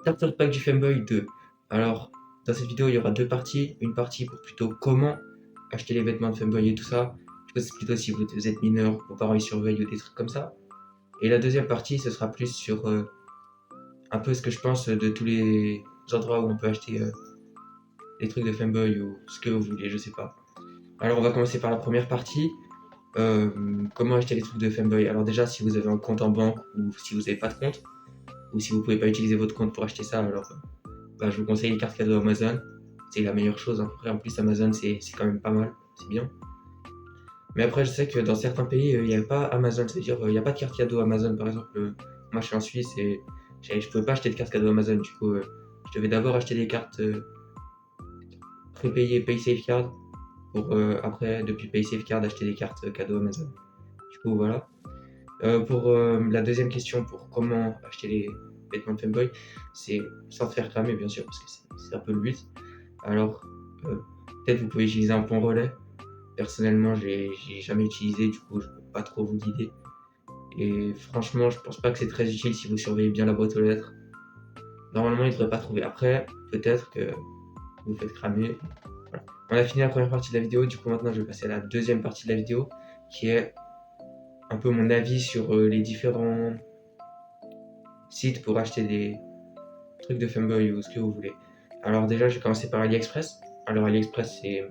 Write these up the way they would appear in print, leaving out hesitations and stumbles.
Starter Pack du Femboy 2. Alors, dans cette vidéo, il y aura deux parties. Une partie pour plutôt comment acheter les vêtements de Femboy et tout ça. Du coup, c'est plutôt si vous êtes mineur, vos parents ils surveillent ou des trucs comme ça. Et la deuxième partie, ce sera plus sur un peu ce que je pense de tous les endroits où on peut acheter les trucs de Femboy ou ce que vous voulez, je sais pas. Alors, on va commencer par la première partie. Comment acheter les trucs de Femboy. Alors déjà, si vous avez un compte en banque ou si vous n'avez pas de compte, ou si vous pouvez pas utiliser votre compte pour acheter ça, alors bah, je vous conseille les cartes cadeaux Amazon. C'est la meilleure chose. Hein. Après, en plus, Amazon, c'est quand même pas mal. C'est bien. Mais après, je sais que dans certains pays, il n'y a pas Amazon. C'est-à-dire, il n'y a pas de carte cadeau Amazon. Par exemple, moi, je suis en Suisse et je pouvais pas acheter de carte cadeau Amazon. Du coup, je devais d'abord acheter des cartes prépayées PaySafeCard pour après, depuis PaySafeCard, acheter des cartes cadeaux Amazon. Du coup, voilà. Pour la deuxième question, pour comment acheter les vêtements de Femboy, c'est sans te faire cramer, bien sûr, parce que c'est un peu le but. Alors, euh, peut-être vous pouvez utiliser un pont relais. Personnellement, j'ai jamais utilisé, du coup, je peux pas trop vous guider. Et franchement, je pense pas que c'est très utile si vous surveillez bien la boîte aux lettres. Normalement, il ne devrait pas trouver. Après, peut-être que vous faites cramer. Voilà. On a fini la première partie de la vidéo, du coup, maintenant, je vais passer à la deuxième partie de la vidéo, qui est un peu mon avis sur les différents sites pour acheter des trucs de Femboy ou ce que vous voulez. Alors déjà, je vais commencer par AliExpress. Alors AliExpress, il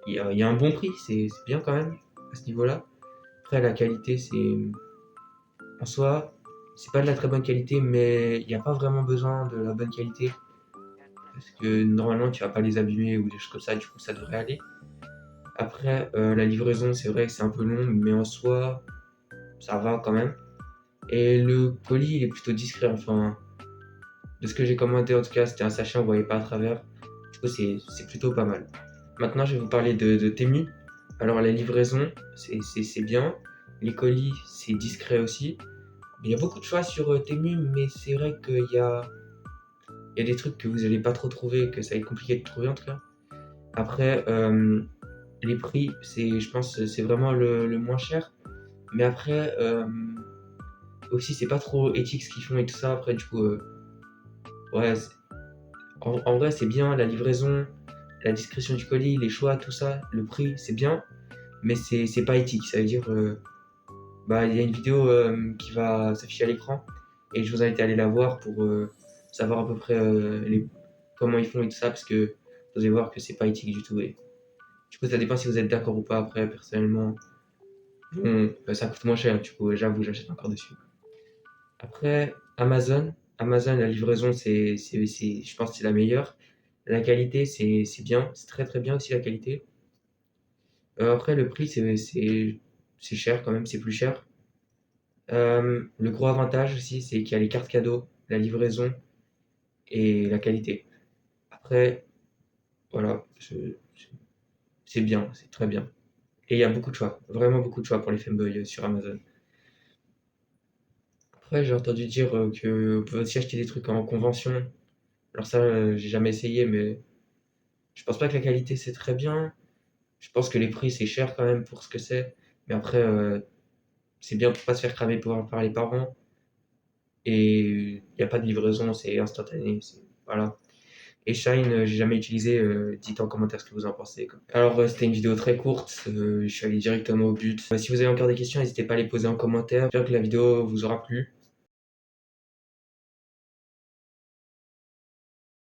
y a un bon prix, c'est bien quand même à ce niveau-là. Après, la qualité, en soi, c'est pas de la très bonne qualité, mais il n'y a pas vraiment besoin de la bonne qualité parce que normalement, tu vas pas les abîmer ou des choses comme ça. Du coup, ça devrait aller. Après, la livraison, c'est vrai que c'est un peu long, mais en soi, ça va quand même. Et le colis, il est plutôt discret. Enfin, de ce que j'ai commandé, en tout cas, c'était un sachet, on voyait pas à travers. Du coup, c'est plutôt pas mal. Maintenant, je vais vous parler de Temu. Alors, la livraison, c'est bien. Les colis, c'est discret aussi. Il y a beaucoup de choix sur Temu, mais c'est vrai qu'il y a des trucs que vous n'allez pas trop trouver, que ça va être compliqué de trouver en tout cas. Après, les prix, je pense, c'est vraiment le moins cher. Mais après, aussi, c'est pas trop éthique ce qu'ils font et tout ça. Après, du coup, ouais, en vrai, c'est bien la livraison, la discrétion du colis, les choix, tout ça, le prix, c'est bien, mais c'est pas éthique. Ça veut dire, bah, il y a une vidéo qui va s'afficher à l'écran et je vous invite à aller la voir pour savoir à peu près comment ils font et tout ça, parce que vous allez voir que c'est pas éthique du tout. Et du coup, ça dépend si vous êtes d'accord ou pas. Après, personnellement, bon, ça coûte moins cher, du coup, j'avoue, j'achète encore dessus. Après, Amazon, la livraison, je pense que c'est la meilleure. La qualité, c'est bien, c'est très très bien aussi la qualité. Après, le prix, c'est cher quand même, c'est plus cher. Le gros avantage aussi, c'est qu'il y a les cartes cadeaux, la livraison et la qualité. Après, voilà, c'est bien, c'est très bien. Et il y a beaucoup de choix, vraiment beaucoup de choix pour les femboys sur Amazon. Après, j'ai entendu dire que vous pouvez aussi acheter des trucs en convention. Alors ça, j'ai jamais essayé, mais je pense pas que la qualité c'est très bien. Je pense que les prix c'est cher quand même pour ce que c'est. Mais après, c'est bien pour pas se faire cramer par les parents. Et il n'y a pas de livraison, c'est instantané. Voilà. Et Shine, j'ai jamais utilisé. Dites en commentaire ce que vous en pensez. Quoi. Alors, c'était une vidéo très courte. Je suis allé directement au but. Si vous avez encore des questions, n'hésitez pas à les poser en commentaire. J'espère que la vidéo vous aura plu.